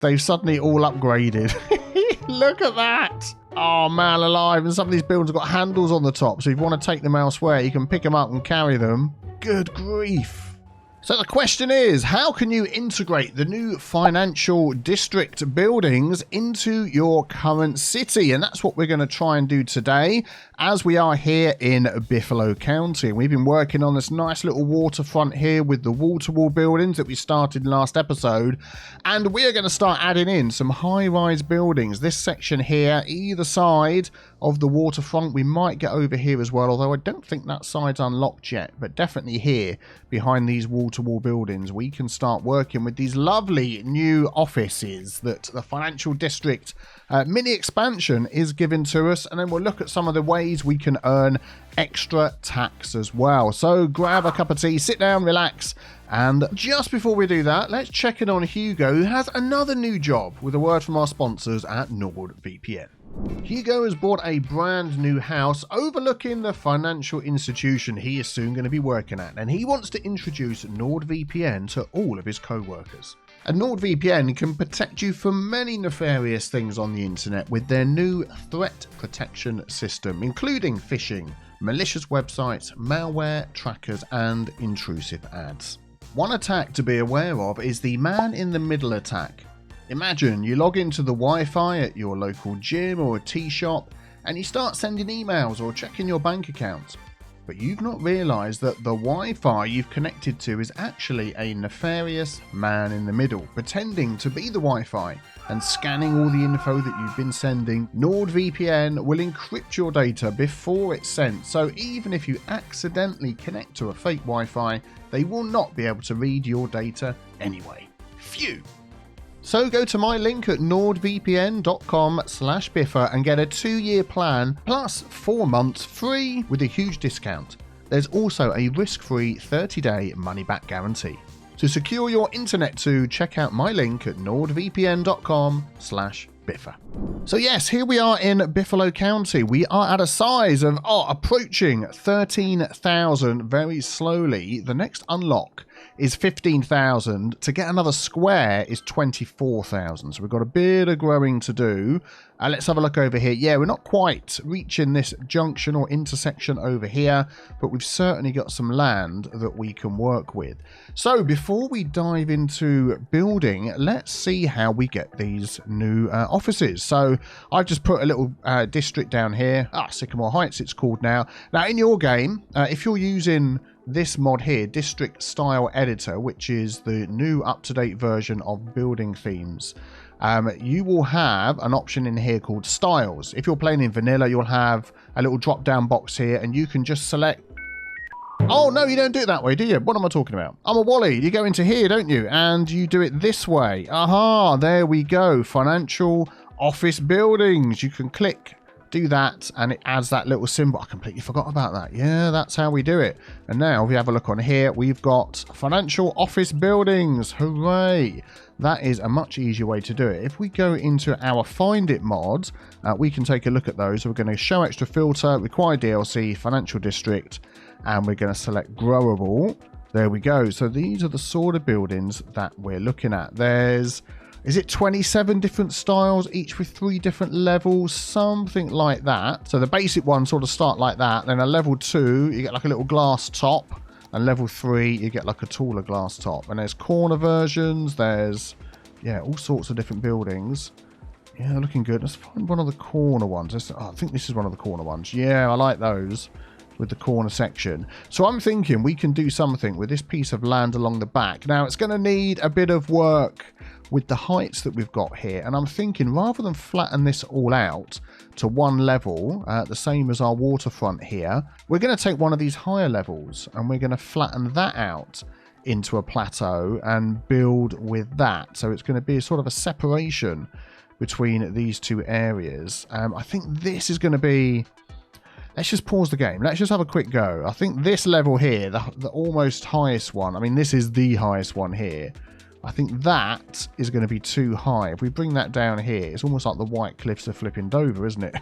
They've suddenly all upgraded. Look at that. Oh, man alive. And some of these buildings have got handles on the top. So if you want to take them elsewhere, you can pick them up and carry them. Good grief. So the question is, how can you integrate the new financial district buildings into your current city? And that's what we're going to try and do today, as we are here in Biffalo County. We've been working on this nice little waterfront here with the wall-to-wall buildings that we started last episode. And we are going to start adding in some high-rise buildings. This section here, either side of the waterfront. We might get over here as well, although I don't think that side's unlocked yet. But definitely here, behind these wall-to-wall buildings, we can start working with these lovely new offices that the financial district mini expansion is giving to us. And then we'll look at some of the ways we can earn extra tax as well. So grab a cup of tea, sit down, relax. And just before we do that, let's check in on Hugo, who has another new job, with a word from our sponsors at NordVPN. Hugo has bought a brand new house overlooking the financial institution he is soon going to be working at, and he wants to introduce NordVPN to all of his co-workers. And NordVPN can protect you from many nefarious things on the internet with their new threat protection system, including phishing, malicious websites, malware, trackers, and intrusive ads. One attack to be aware of is the man-in-the-middle attack. Imagine you log into the Wi-Fi at your local gym or a tea shop and you start sending emails or checking your bank accounts. But you've not realised that the Wi-Fi you've connected to is actually a nefarious man in the middle, pretending to be the Wi-Fi and scanning all the info that you've been sending. NordVPN will encrypt your data before it's sent, so even if you accidentally connect to a fake Wi-Fi, they will not be able to read your data anyway. Phew! So go to my link at nordvpn.com/biffa and get a 2-year plan plus 4 months free with a huge discount. There's also a risk-free 30-day money-back guarantee. To secure your internet too, check out my link at nordvpn.com/biffa. So yes, here we are in Biffalo County. We are at a size of approaching 13,000 very slowly. The next unlock is 15,000. To get another square is 24,000. So we've got a bit of growing to do. Let's have a look over here. Yeah, we're not quite reaching this junction or intersection over here, but we've certainly got some land that we can work with. So before we dive into building, let's see how we get these new offices. So I've just put a little district down here. Sycamore Heights it's called now. Now in your game, if you're using this mod here, District Style Editor, which is the new up-to-date version of building themes, you will have an option in here called Styles. If you're playing in vanilla, you'll have a little drop-down box here, and you can just select... Oh, no, you don't do it that way, do you? What am I talking about? I'm a Wally. You go into here, don't you? And you do it this way. Aha, there we go. Financial office buildings. You can click, do that, and it adds that little symbol. I completely forgot about that. Yeah, that's how we do it. And now if we have a look on here, we've got financial office buildings. Hooray! That is a much easier way to do it. If we go into our Find It mod, we can take a look at those. So we're going to show extra filter, require DLC, financial district, and we're going to select growable. There we go. So these are the sort of buildings that we're looking at. There's... Is it 27 different styles, each with 3 different levels? Something like that. So the basic ones sort of start like that. Then a level 2, you get like a little glass top. And level 3, you get like a taller glass top. And there's corner versions. There's, yeah, all sorts of different buildings. Yeah, they're looking good. Let's find one of the corner ones. I think this is one of the corner ones. Yeah, I like those with the corner section. So I'm thinking we can do something with this piece of land along the back. Now, it's going to need a bit of work with the heights that we've got here, and I'm thinking rather than flatten this all out to one level, the same as our waterfront here, we're going to take one of these higher levels and we're going to flatten that out into a plateau and build with that. So it's going to be sort of a separation between these two areas. I think this is going to be... Let's just pause the game. Let's just have a quick go. I think this level here, the almost highest one, I mean this is the highest one here, I think that is going to be too high. If we bring that down here, it's almost like the White Cliffs of flipping Dover, isn't it?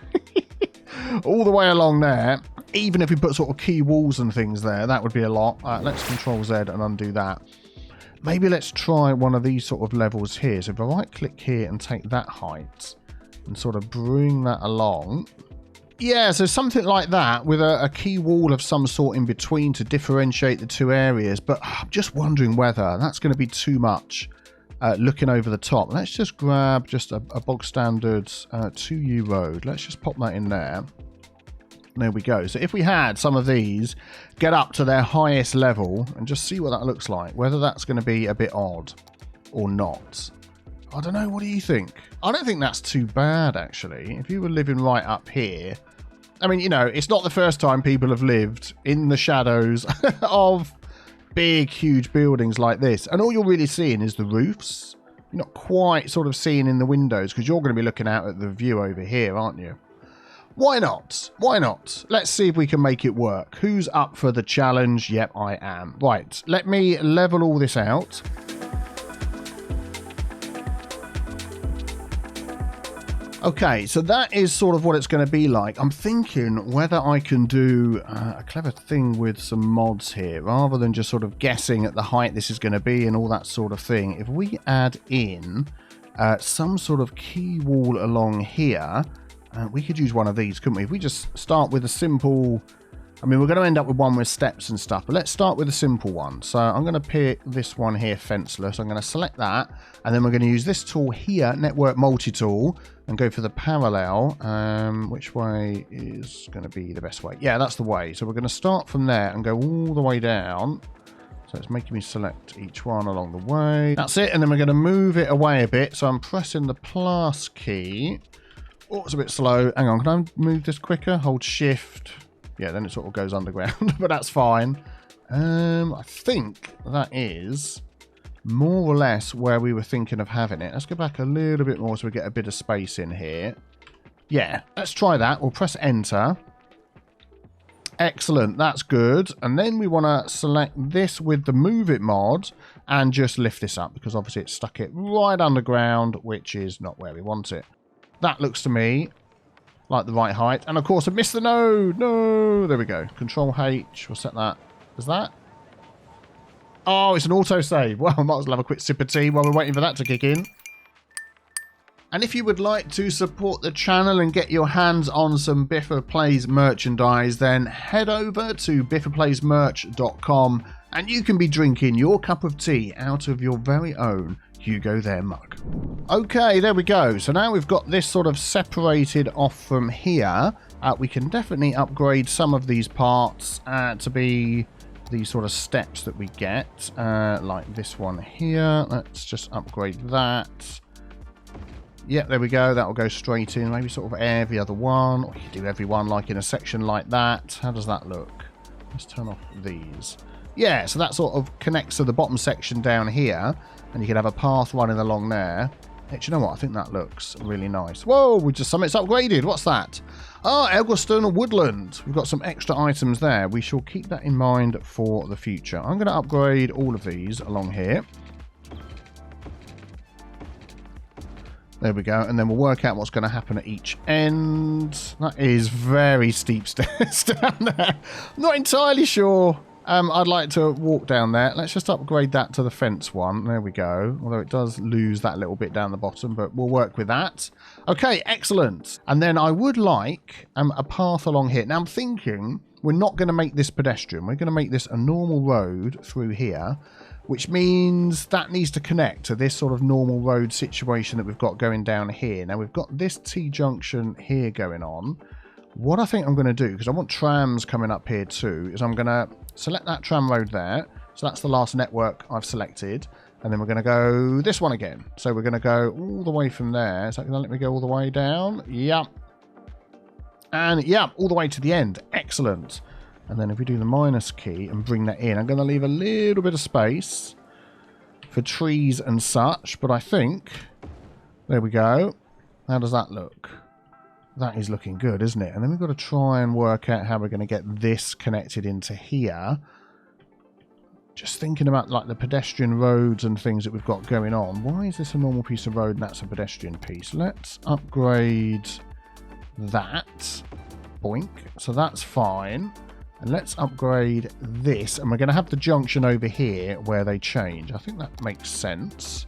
All the way along there. Even if we put sort of key walls and things there, that would be a lot. Let's Control Z and undo that. Maybe let's try one of these sort of levels here. So if I right click here and take that height and sort of bring that along. Yeah, so something like that with a key wall of some sort in between to differentiate the two areas. But I'm just wondering whether that's going to be too much looking over the top. Let's just grab just a bog standard 2U road. Let's just pop that in there. There we go. So if we had some of these get up to their highest level and just see what that looks like, whether that's going to be a bit odd or not. I don't know. What do you think? I don't think that's too bad, actually. If you were living right up here, I mean, you know, it's not the first time people have lived in the shadows of big, huge buildings like this. And all you're really seeing is the roofs. You're not quite sort of seeing in the windows because you're going to be looking out at the view over here, aren't you? Why not? Why not? Let's see if we can make it work. Who's up for the challenge? Yep, I am. Right, let me level all this out. Okay, so that is sort of what it's going to be like. I'm thinking whether I can do a clever thing with some mods here, rather than just sort of guessing at the height this is going to be and all that sort of thing. If we add in some sort of key wall along here, we could use one of these, couldn't we? If we just start with a simple... I mean, we're going to end up with one with steps and stuff, but let's start with a simple one. So I'm going to pick this one here, fenceless. I'm going to select that, and then we're going to use this tool here, Network Multi-Tool, and go for the parallel. Which way is going to be the best way? Yeah, that's the way. So we're going to start from there and go all the way down. So it's making me select each one along the way. That's it, and then we're going to move it away a bit. So I'm pressing the plus key. Oh, it's a bit slow. Hang on, can I move this quicker? Hold shift. Yeah, then it sort of goes underground, but that's fine. I think that is more or less where we were thinking of having it. Let's go back a little bit more so we get a bit of space in here. Yeah, let's try that. We'll press enter. Excellent, that's good. And then we want to select this with the move it mod and just lift this up because obviously it stuck it right underground, which is not where we want it. That looks to me like the right height. And of course, I missed the node. No, there we go. Control H. We'll set that. Is that? Oh, it's an autosave. Well, I might as well have a quick sip of tea while we're waiting for that to kick in. And if you would like to support the channel and get your hands on some Biffa Plays merchandise, then head over to biffaplaysmerch.com and you can be drinking your cup of tea out of your very own Hugo There mug. Okay, there we go. So now we've got this sort of separated off from here. We can definitely upgrade some of these parts to be these sort of steps that we get, like this one here. Let's just upgrade that. Yeah, there we go. That'll go straight in. Maybe sort of every other one, or you can do every one like in a section like that. How does that look? Let's turn off these. Yeah, so that sort of connects to the bottom section down here, and you can have a path running along there. Hey, do you know what? I think that looks really nice. Whoa, we just it's upgraded. What's that? Ah, Elgostone Woodland. We've got some extra items there. We shall keep that in mind for the future. I'm going to upgrade all of these along here. There we go. And then we'll work out what's going to happen at each end. That is very steep stairs down there. I'm not entirely sure I'd like to walk down there. Let's just upgrade that to the fence one. There we go. Although it does lose that little bit down the bottom, but we'll work with that. Okay, excellent. And then I would like a path along here. Now I'm thinking we're not going to make this pedestrian. We're going to make this a normal road through here, which means that needs to connect to this sort of normal road situation that we've got going down here. Now we've got this T-junction here going on. What I think I'm going to do, because I want trams coming up here too, is I'm going to select that tram road there. So that's the last network I've selected. And then we're going to go this one again. So we're going to go all the way from there. Is that going to let me go all the way down? Yep. And yep, all the way to the end. Excellent. And then if we do the minus key and bring that in, I'm going to leave a little bit of space for trees and such. But I think, there we go. How does that look? That is looking good, isn't it? And then we've got to try and work out how we're going to get this connected into here. Just thinking about like the pedestrian roads and things that we've got going on. Why is this a normal piece of road and that's a pedestrian piece? Let's upgrade that. Boink. So that's fine. And let's upgrade this. And we're going to have the junction over here where they change. I think that makes sense.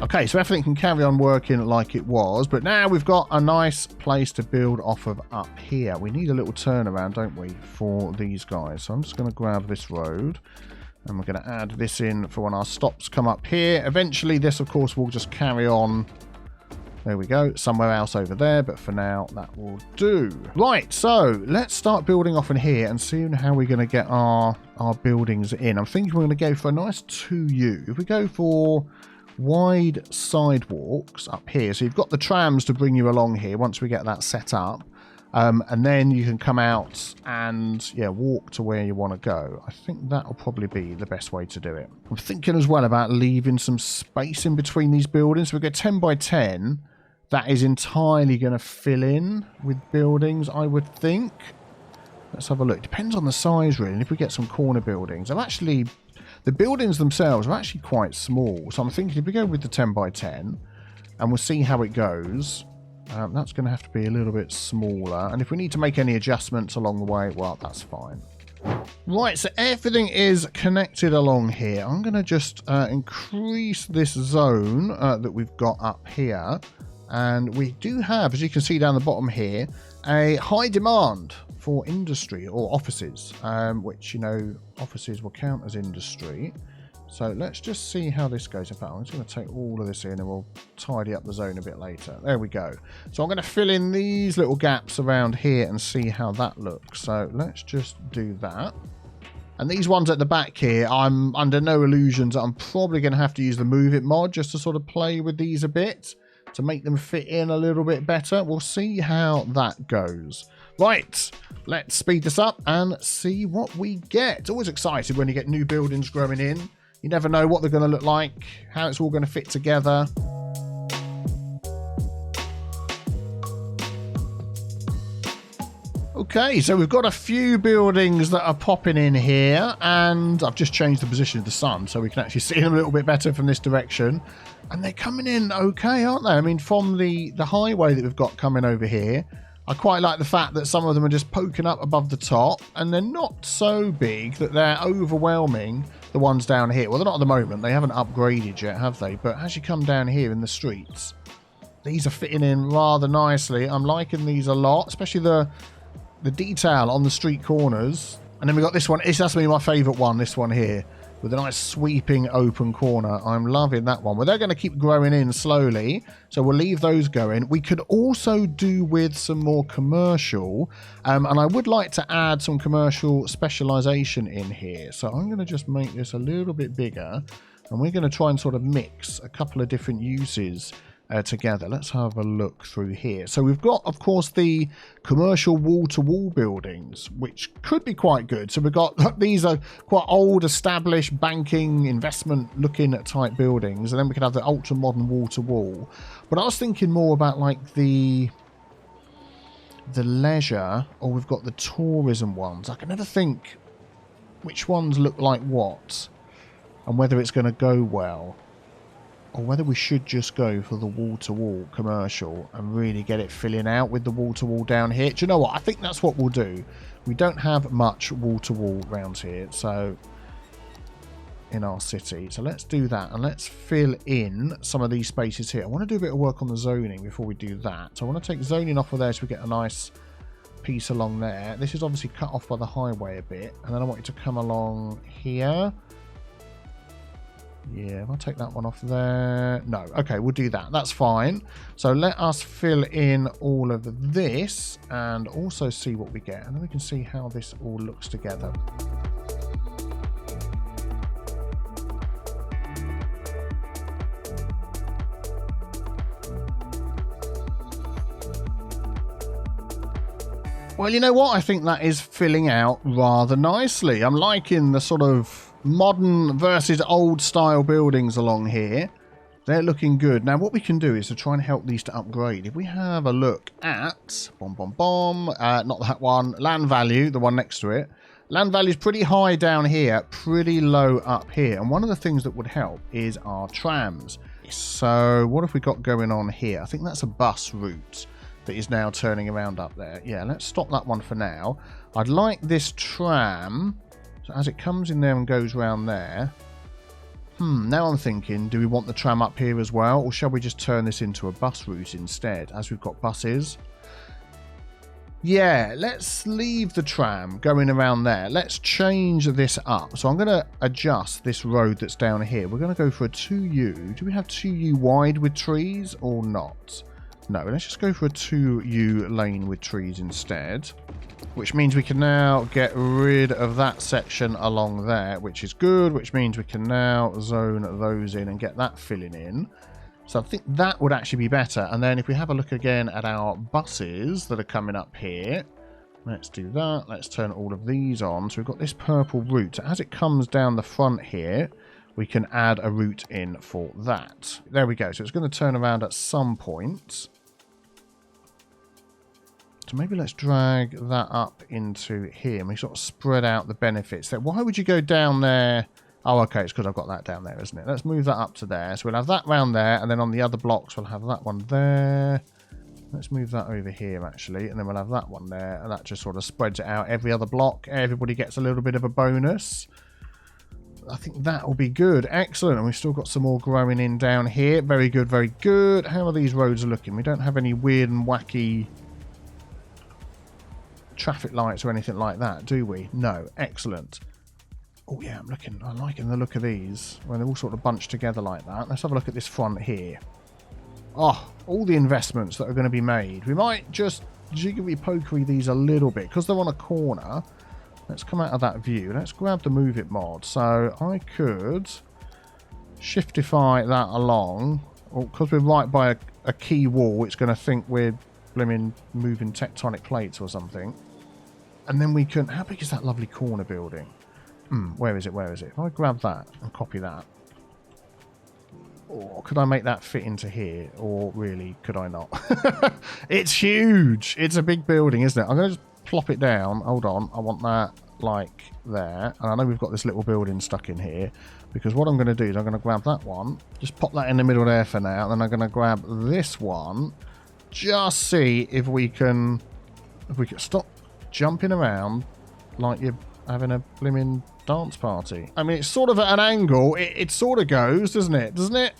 Okay, so everything can carry on working like it was, but now we've got a nice place to build off of up here. We need a little turnaround, don't we, for these guys. So I'm just going to grab this road, and we're going to add this in for when our stops come up here. Eventually, this, of course, will just carry on. There we go, somewhere else over there, but for now, that will do. Right, so let's start building off in here and see how we're going to get our buildings in. I'm thinking we're going to go for a nice 2U. If we go for wide sidewalks up here, so you've got the trams to bring you along here once we get that set up, and then you can come out and walk to where you want to go. I think that'll probably be the best way to do it. I'm thinking as well about leaving some space in between these buildings. So we go 10 by 10. That is entirely going to fill in with buildings, I would think. Let's have a look. Depends on the size, really. And if we get some corner buildings, the buildings themselves are actually quite small. So I'm thinking if we go with the 10 by 10 and we'll see how it goes, that's going to have to be a little bit smaller. And if we need to make any adjustments along the way, well, that's fine. Right, so everything is connected along here. I'm going to just increase this zone that we've got up here. And we do have, as you can see down the bottom here, a high demand for industry or offices, which, offices will count as industry. So let's just see how this goes. In fact, I'm just going to take all of this in and we'll tidy up the zone a bit later. There we go. So I'm going to fill in these little gaps around here and see how that looks. So let's just do that. And these ones at the back here, I'm under no illusions that I'm probably going to have to use the Move It mod just to sort of play with these a bit to make them fit in a little bit better. We'll see how that goes. Right, let's speed this up and see what we get. Always excited when you get new buildings growing in. You never know what they're going to look like, how it's all going to fit together. Okay, so we've got a few buildings that are popping in here, and I've just changed the position of the sun so we can actually see them a little bit better from this direction. And they're coming in okay, aren't they? I mean, from the highway that we've got coming over here, I quite like the fact that some of them are just poking up above the top, and they're not so big that they're overwhelming the ones down here. Well, they're not at the moment. They haven't upgraded yet, have they? But as you come down here in the streets, these are fitting in rather nicely. I'm liking these a lot, especially the detail on the street corners. And then we got this one. It's actually my favourite one, this one here, with a nice sweeping open corner. I'm loving that one. Well, they're going to keep growing in slowly, so we'll leave those going. We could also do with some more commercial, and I would like to add some commercial specialization in here. So I'm going to just make this a little bit bigger, and we're going to try and sort of mix a couple of different uses together. Let's have a look through here. So we've got, of course, the commercial wall-to-wall buildings, which could be quite good. So we've got, these are quite old, established banking, investment-looking type buildings, and then we can have the ultra-modern wall-to-wall. But I was thinking more about like the leisure, or we've got the tourism ones. I can never think which ones look like what, and whether it's going to go well, or whether we should just go for the wall-to-wall commercial and really get it filling out with the wall-to-wall down here. Do you know what? I think that's what we'll do. We don't have much wall-to-wall around here, so in our city. So let's do that, and let's fill in some of these spaces here. I want to do a bit of work on the zoning before we do that. So I want to take zoning off of there so we get a nice piece along there. This is obviously cut off by the highway a bit, and then I want you to come along here. Yeah, I'll take that one off there. No, okay, we'll do that. That's fine. So let us fill in all of this and also see what we get. And then we can see how this all looks together. Well, you know what? I think that is filling out rather nicely. I'm liking the sort of modern versus old style buildings along here. They're looking good. Now what we can do is to try and help these to upgrade. If we have a look at not that one, land value, the one next to it, Land value is pretty high down here, pretty low up here. And one of the things that would help is our trams. So what have we got going on here? I think that's a bus route that is now turning around up there. Yeah, let's stop that one for now. I'd like this tram. So as it comes in there and goes round there. Now I'm thinking, do we want the tram up here as well? Or shall we just turn this into a bus route instead, as we've got buses? Yeah, let's leave the tram going around there. Let's change this up. So I'm going to adjust this road that's down here. We're going to go for a 2U. Do we have 2U wide with trees or not? No, let's just go for a 2U lane with trees instead. Which means we can now get rid of that section along there, which is good. Which means we can now zone those in and get that filling in. So I think that would actually be better. And then if we have a look again at our buses that are coming up here. Let's do that. Let's turn all of these on. So we've got this purple route. So as it comes down the front here, we can add a route in for that. There we go. So it's going to turn around at some point. So maybe let's drag that up into here. And we sort of spread out the benefits there. Why would you go down there? Oh, okay, it's because I've got that down there, isn't it? Let's move that up to there. So we'll have that round there, and then on the other blocks, we'll have that one there. Let's move that over here, actually, and then we'll have that one there, and that just sort of spreads it out every other block. Everybody gets a little bit of a bonus. I think that will be good. Excellent, and we've still got some more growing in down here. Very good, very good. How are these roads looking? We don't have any weird and wacky traffic lights or anything like that, do we? No. Excellent. Oh yeah, I'm liking the look of these when they're all sort of bunched together like that. Let's have a look at this front here. Oh, all the investments that are going to be made. We might just jiggery-pokery these a little bit because they're on a corner. Let's come out of that view. Let's grab the Move It mod. So I could shiftify that along. Because we're right by a key wall, it's going to think we're blimmin' moving tectonic plates or something. And then we can... How big is that lovely corner building? Where is it? Where is it? If I grab that and copy that. Or could I make that fit into here? Or really, could I not? It's huge. It's a big building, isn't it? I'm going to just plop it down. Hold on. I want that like there. And I know we've got this little building stuck in here. Because what I'm going to do is I'm going to grab that one. Just pop that in the middle there for now. And then I'm going to grab this one. Just see if we can... If we can stop jumping around like you're having a blimmin' dance party. I mean, it's sort of at an angle. It sort of goes, doesn't it? Doesn't it?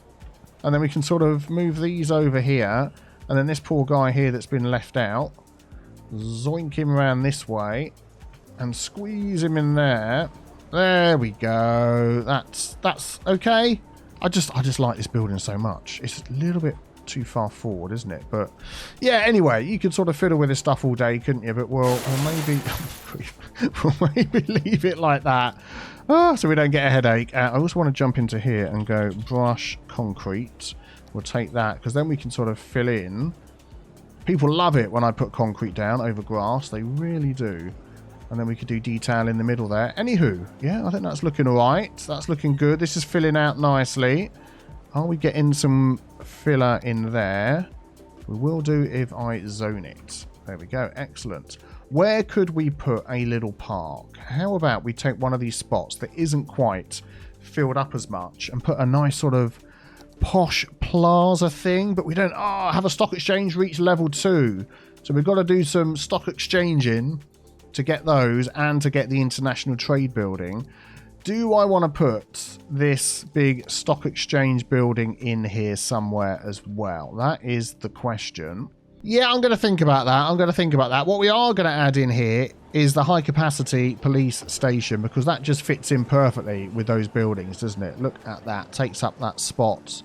And then we can sort of move these over here. And then this poor guy here that's been left out. Zoink him around this way. And squeeze him in there. There we go. That's okay. I just like this building so much. It's a little bit too far forward, isn't it? But yeah, anyway, you could sort of fiddle with this stuff all day, couldn't you? But we'll maybe leave it like that, so we don't get a headache. I also want to jump into here and go brush concrete. We'll take that because then we can sort of fill in. People love it when I put concrete down over grass. They really do. And then we could do detail in the middle there. Anywho, yeah, I think that's looking all right. That's looking good. This is filling out nicely. Are we getting some filler in there? We will do if I zone it. There we go. Excellent. Where could we put a little park? How about we take one of these spots that isn't quite filled up as much and put a nice sort of posh plaza thing, but we don't have a stock exchange reach level 2. So we've got to do some stock exchanging to get those and to get the international trade building. Do I want to put this big stock exchange building in here somewhere as well? That is the question. Yeah, I'm going to think about that. What we are going to add in here is the high capacity police station, because that just fits in perfectly with those buildings, doesn't it? Look at that. Takes up that spot.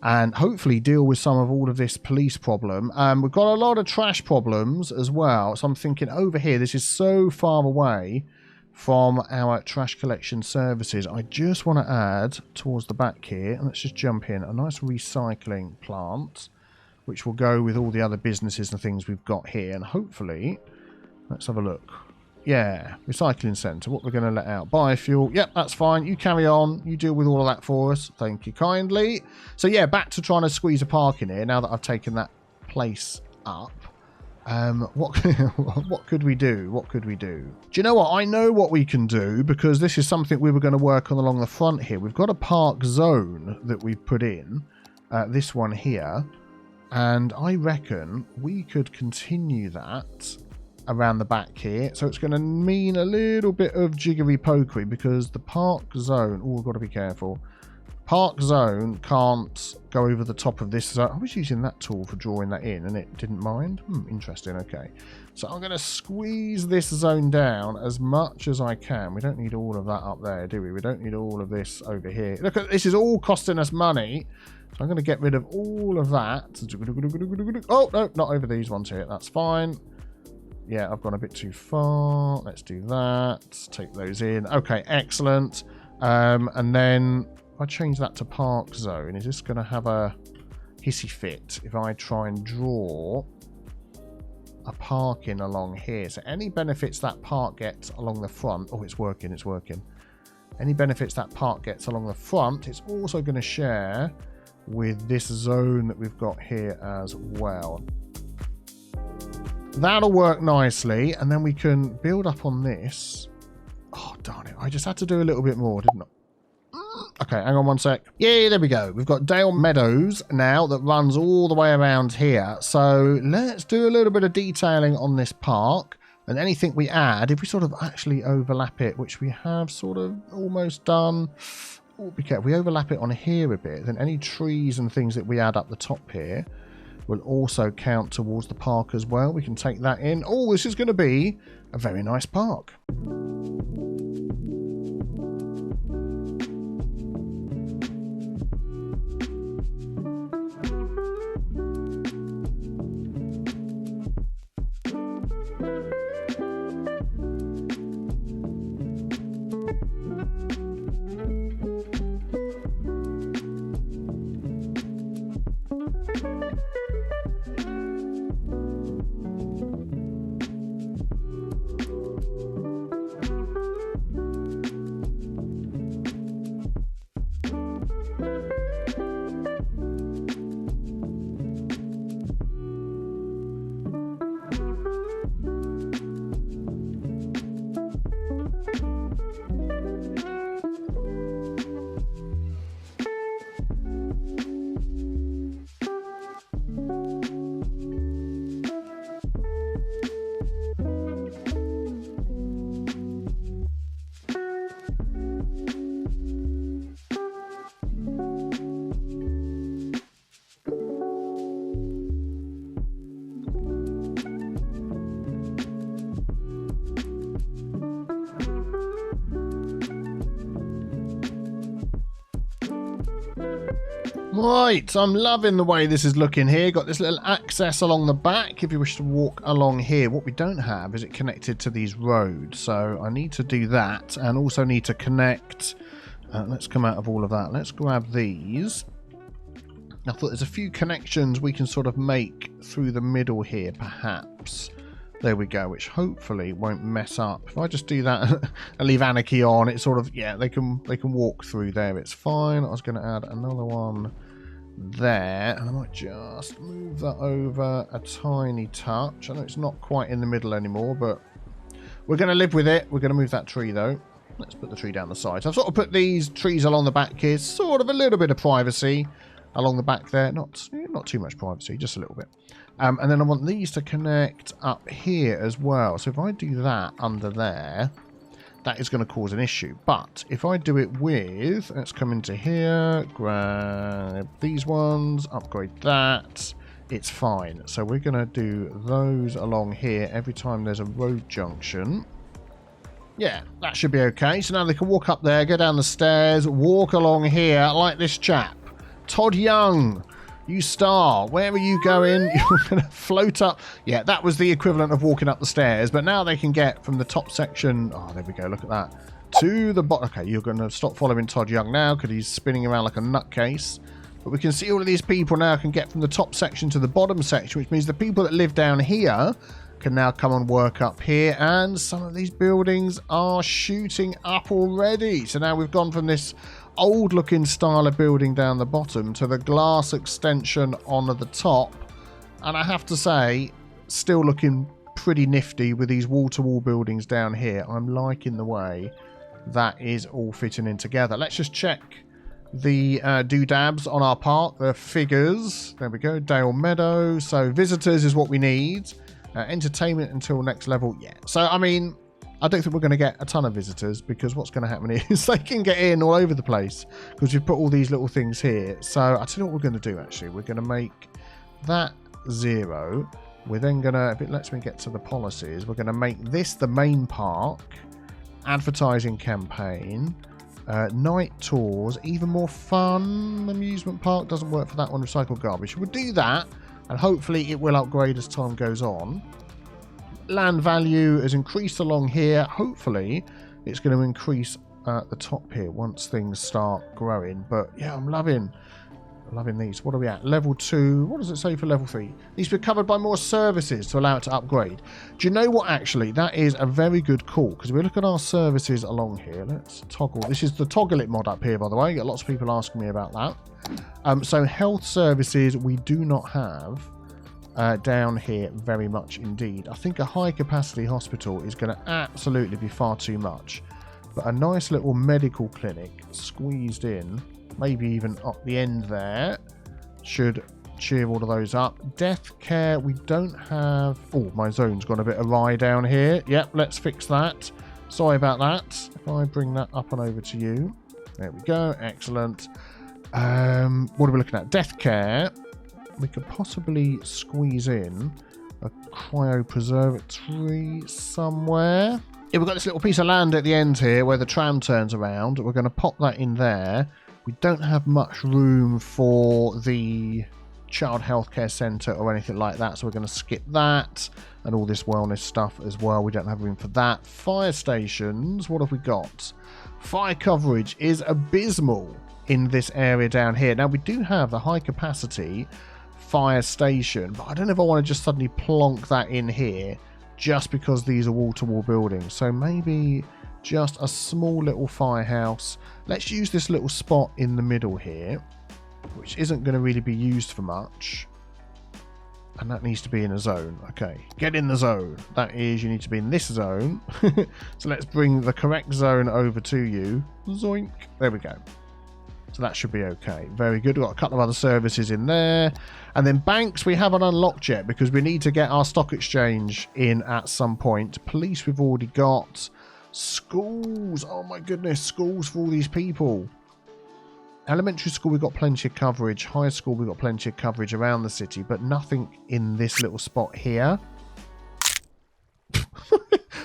And hopefully deal with some of all of this police problem. We've got a lot of trash problems as well. So I'm thinking over here, this is so far away from our trash collection services. I just want to add towards the back here, and let's just jump in, a nice recycling plant, which will go with all the other businesses and things we've got here. And hopefully, let's have a look. Yeah, recycling centre, what we're going to let out. Biofuel, yep, that's fine. You carry on. You deal with all of that for us. Thank you kindly. So yeah, back to trying to squeeze a park in here now that I've taken that place up. What what could we do? What could we do? Do you know what? I know what we can do, because this is something we were going to work on along the front here. We've got a park zone that we've put in, this one here, and I reckon we could continue that around the back here. So it's going to mean a little bit of jiggery pokery, because the park zone, oh, we've got to be careful. Park zone can't go over the top of this zone. I was using that tool for drawing that in and it didn't mind. Interesting. Okay. So I'm going to squeeze this zone down as much as I can. We don't need all of that up there, do we? We don't need all of this over here. Look, this is all costing us money. So I'm going to get rid of all of that. Oh, no, not over these ones here. That's fine. Yeah, I've gone a bit too far. Let's do that. Take those in. Okay, excellent. And then if I change that to park zone, is this going to have a hissy fit if I try and draw a parking along here? So any benefits that park gets along the front, oh, it's working, it's working. Any benefits that park gets along the front, it's also going to share with this zone that we've got here as well. That'll work nicely, and then we can build up on this. Oh, darn it. I just had to do a little bit more, didn't I? Okay, hang on one sec. Yeah, there we go. We've got Dale Meadows now that runs all the way around here. So let's do a little bit of detailing on this park. And anything we add, if we sort of actually overlap it, which we have sort of almost done. Oh, be careful. We overlap it on here a bit. Then any trees and things that we add up the top here will also count towards the park as well. We can take that in. Oh, this is going to be a very nice park. Right, I'm loving the way this is looking here. Got this little access along the back if you wish to walk along here. What we don't have is it connected to these roads. So I need to do that and also need to connect. Let's come out of all of that. Let's grab these. I thought there's a few connections we can sort of make through the middle here, perhaps. There we go, which hopefully won't mess up. If I just do that and leave Anarchy on, it sort of, yeah, they can walk through there. It's fine. I was going to add another one there, and I might just move that over a tiny touch. I know it's not quite in the middle anymore, but we're going to live with it. We're going to move that tree, though. Let's put the tree down the side. So I've sort of put these trees along the back here, sort of a little bit of privacy along the back there. Not too much privacy, just a little bit. And then I want these to connect up here as well. So if I do that under there, that is going to cause an issue. But if I do it with, let's come into here, grab these ones, upgrade that, it's fine. So we're going to do those along here every time there's a road junction. Yeah, that should be okay. So now they can walk up there, go down the stairs, walk along here like this chap. Todd Young, you star. Where are you going? You're going to float up. Yeah, that was the equivalent of walking up the stairs. But now they can get from the top section. Oh, there we go. Look at that. To the bottom. Okay, you're going to stop following Todd Young now because he's spinning around like a nutcase. But we can see all of these people now can get from the top section to the bottom section, which means the people that live down here can now come and work up here. And some of these buildings are shooting up already. So now we've gone from this old looking style of building down the bottom to the glass extension on the top, and I have to say still looking pretty nifty with these wall-to-wall buildings down here. I'm liking the way that is all fitting in together. Let's just check the doodads on our park, the figures. There we go, Dale Meadow. So visitors is what we need. Entertainment until next level. Yeah. So, I mean, I don't think we're going to get a ton of visitors because what's going to happen is they can get in all over the place because we've put all these little things here. So, I tell you what we're going to do, actually. We're going to make that 0. We're then going to, if it lets me get to the policies, we're going to make this the main park. Advertising campaign. Night tours. Even more fun. Amusement park. Doesn't work for that one. Recycle garbage. We'll do that. And hopefully it will upgrade as time goes on. Land value has increased along here. Hopefully it's going to increase at the top here once things start growing. But yeah, I'm loving these. What are we at? Level 2. What does it say for level 3? These be covered by more services to allow it to upgrade. Do you know what, actually? That is a very good call because we look at our services along here. Let's toggle. This is the Toggle It mod up here, by the way. Got lots of people asking me about that. So health services we do not have down here very much indeed. I think a high capacity hospital is going to absolutely be far too much. But a nice little medical clinic squeezed in, maybe even up the end there, should cheer all of those up. Death care, we don't have... Oh, my zone's gone a bit awry down here. Yep, let's fix that. Sorry about that. If I bring that up and over to you. There we go. Excellent. What are we looking at? Death care. We could possibly squeeze in a cryopreservatory somewhere. Yeah, we've got this little piece of land at the end here where the tram turns around. We're going to pop that in there. We don't have much room for the child healthcare centre or anything like that, so we're going to skip that and all this wellness stuff as well. We don't have room for that. Fire stations, what have we got? Fire coverage is abysmal in this area down here. Now, we do have the high capacity fire station, but I don't know if I want to just suddenly plonk that in here just because these are wall-to-wall buildings. So maybe just a small little firehouse. Let's use this little spot in the middle here, which isn't going to really be used for much. And that needs to be in a zone. Okay, get in the zone. That is, you need to be in this zone. So let's bring the correct zone over to you. Zoink. There we go. So that should be okay. Very good. We've got a couple of other services in there. And then banks we haven't unlocked yet because we need to get our stock exchange in at some point. Police we've already got. Schools. Oh my goodness. Schools for all these people. Elementary school we've got plenty of coverage. High school we've got plenty of coverage around the city. But nothing in this little spot here.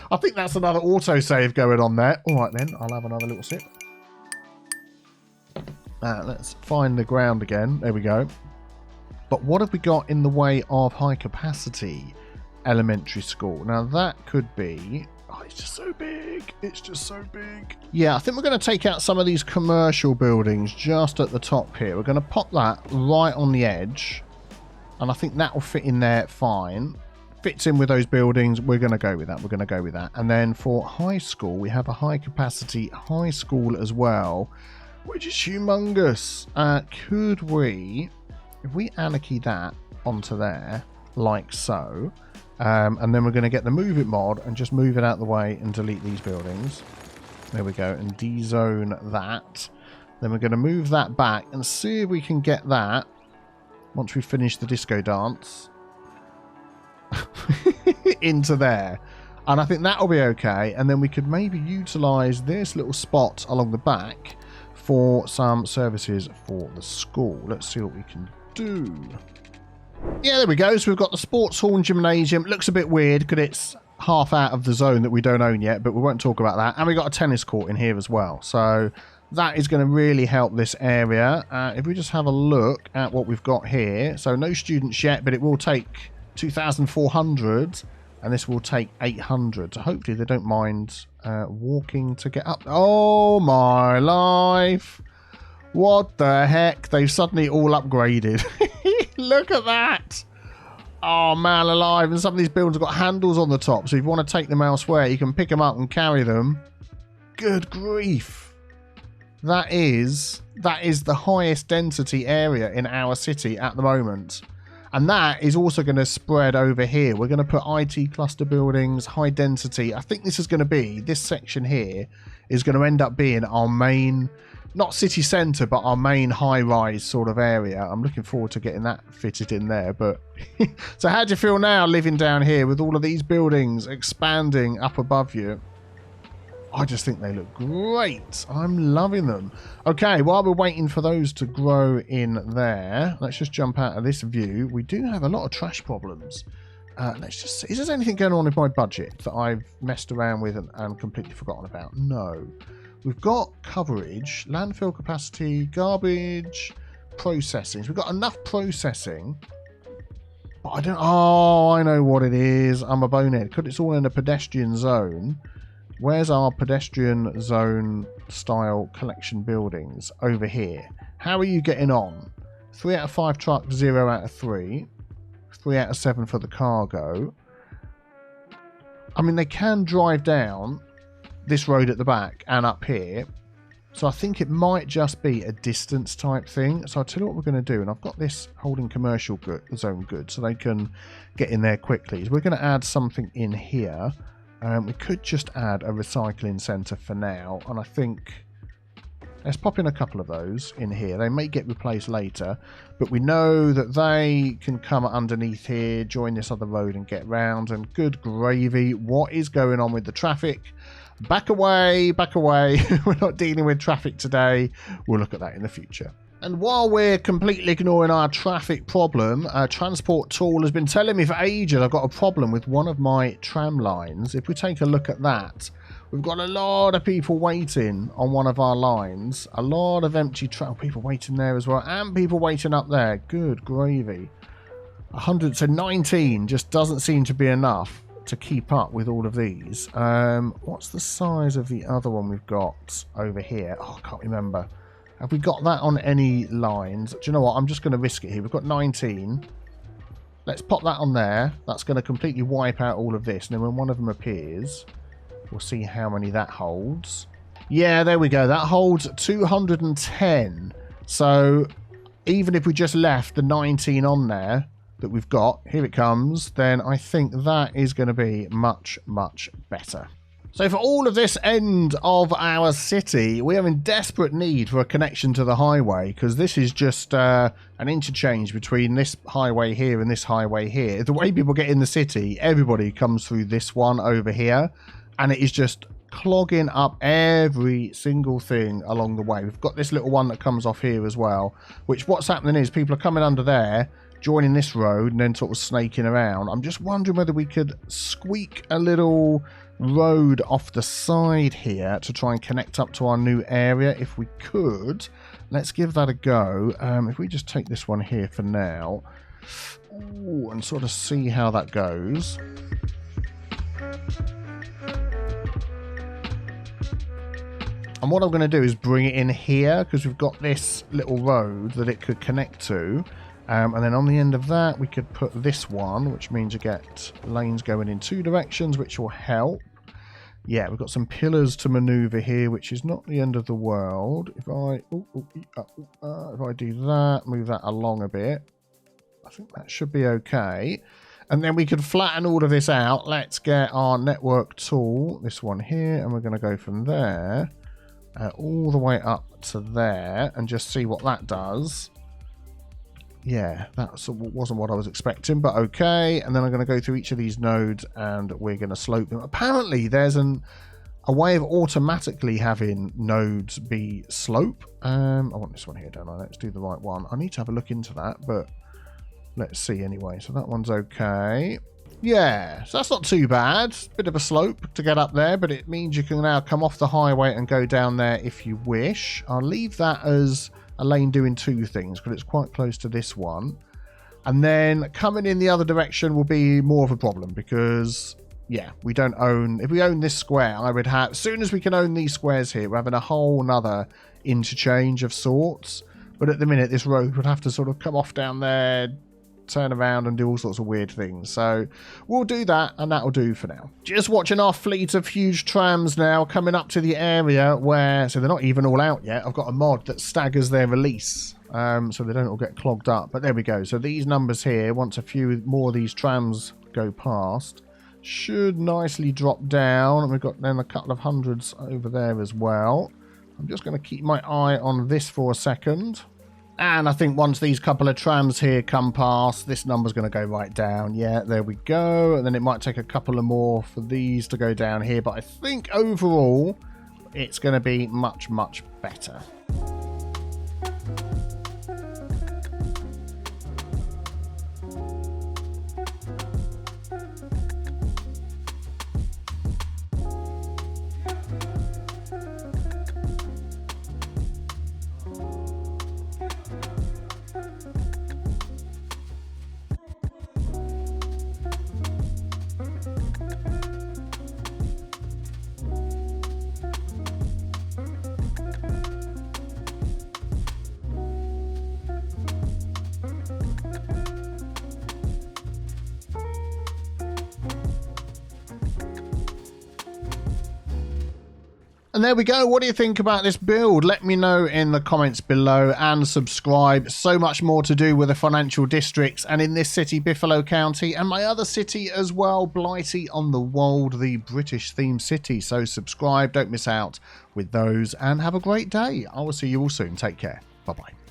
I think that's another autosave going on there. Alright then. I'll have another little sip. Let's find the ground again. There we go. But what have we got in the way of high capacity elementary school? Now that could be... Oh, it's just so big. It's just so big. Yeah, I think we're going to take out some of these commercial buildings just at the top here. We're going to pop that right on the edge. And I think that will fit in there fine. Fits in with those buildings. We're going to go with that. We're going to go with that. And then for high school, we have a high capacity high school as well, which is humongous. Could we, if we anarchy that onto there, like so, and then we're going to get the move it mod and just move it out of the way and delete these buildings. There we go, and dezone that. Then we're going to move that back and see if we can get that, once we finish the disco dance, into there. And I think that'll be okay. And then we could maybe utilise this little spot along the back for some services for the school. Let's see what we can do. Yeah, there we go. So we've got the sports hall and gymnasium. Looks a bit weird because it's half out of the zone that we don't own yet, but we won't talk about that. And we've got a tennis court in here as well. So that is going to really help this area. If we just have a look at what we've got here. So no students yet, but it will take 2,400 and this will take 800. So hopefully they don't mind walking to get up. Oh my life. What the heck? They've suddenly all upgraded. Look at that. Oh man alive. And some of these buildings have got handles on the top. So if you want to take them elsewhere, you can pick them up and carry them. Good grief. That is the highest density area in our city at the moment. And that is also going to spread over here. We're going to put IT cluster buildings, high density. I think this is going to be, this section here is going to end up being our main, not city centre, but our main high-rise sort of area. I'm looking forward to getting that fitted in there. But so how do you feel now living down here with all of these buildings expanding up above you? I just think they look great. I'm loving them. Okay, while we're waiting for those to grow in there, let's just jump out of this view. We do have a lot of trash problems. Let's just see. Is there anything going on with my budget that I've messed around with and completely forgotten about? No. We've got coverage, landfill capacity, garbage, processing. So we've got enough processing. But I don't... Oh, I know what it is. I'm a bonehead. Because it's all in a pedestrian zone. Where's our pedestrian zone style collection buildings? Over here. How are you getting on? 3 out of 5 trucks, 0 out of 3. 3 out of 7 for the cargo. I mean, they can drive down this road at the back and up here. So I think it might just be a distance type thing. So I'll tell you what we're going to do. And I've got this holding commercial zone good so they can get in there quickly. So we're going to add something in here. We could just add a recycling centre for now, and I think let's pop in a couple of those in here. They may get replaced later, but we know that they can come underneath here, join this other road and get round, and good gravy. What is going on with the traffic? Back away, back away. We're not dealing with traffic today. We'll look at that in the future. And while we're completely ignoring our traffic problem, Transport Tool has been telling me for ages I've got a problem with one of my tram lines. If we take a look at that, we've got a lot of people waiting on one of our lines. A lot of empty people waiting there as well, and people waiting up there. Good gravy. 100 to 19 just doesn't seem to be enough to keep up with all of these. What's the size of the other one we've got over here? Oh, I can't remember. Have we got that on any lines? Do you know what? I'm just going to risk it here. We've got 19. Let's pop that on there. That's going to completely wipe out all of this. And then when one of them appears, we'll see how many that holds. Yeah, there we go. That holds 210. So even if we just left the 19 on there that we've got, here it comes, then I think that is going to be much, much better. So for all of this end of our city, we are in desperate need for a connection to the highway, because this is just an interchange between this highway here and this highway here. The way people get in the city, everybody comes through this one over here, and it is just clogging up every single thing along the way. We've got this little one that comes off here as well, which what's happening is people are coming under there, joining this road, and then sort of snaking around. I'm just wondering whether we could squeak a little road off the side here to try and connect up to our new area. If we could, let's give that a go. If we just take this one here for now, and sort of see how that goes. And what I'm going to do is bring it in here, because we've got this little road that it could connect to. And then on the end of that, we could put this one, which means you get lanes going in 2 directions, which will help. Yeah, we've got some pillars to maneuver here, which is not the end of the world. If I do that, move that along a bit, I think that should be okay. And then we can flatten all of this out. Let's get our network tool, this one here, and we're going to go from there all the way up to there and just see what that does. Yeah, that wasn't what I was expecting, but okay. And then I'm going to go through each of these nodes and we're going to slope them. Apparently, there's a way of automatically having nodes be slope. I want this one here, don't I? Let's do the right one. I need to have a look into that, but let's see anyway. So that one's okay. Yeah, so that's not too bad. Bit of a slope to get up there, but it means you can now come off the highway and go down there if you wish. I'll leave that as a lane doing 2 things because it's quite close to this one. And then coming in the other direction will be more of a problem because, yeah, we don't own... If we own this square, I would have... As soon as we can own these squares here, we're having a whole nother interchange of sorts. But at the minute, this road would have to sort of come off down there, turn around and do all sorts of weird things. So we'll do that, and that'll do for now. Just watching our fleet of huge trams now coming up to the area where... So they're not even all out yet. I've got a mod that staggers their release. so they don't all get clogged up. But there we go. So these numbers here, once a few more of these trams go past, should nicely drop down. And we've got then a couple of hundreds over there as well. I'm just going to keep my eye on this for a second. And I think once these couple of trams here come past, this number's going to go right down. Yeah, there we go. And then it might take a couple of more for these to go down here. But I think overall, it's going to be much, much better. And there we go. What do you think about this build? Let me know in the comments below and subscribe. So much more to do with the financial districts and in this city, Biffalo County, and my other city as well, Blighty on the Wold, the British themed city. So subscribe, don't miss out with those, and have a great day. I will see you all soon. Take care. Bye-bye.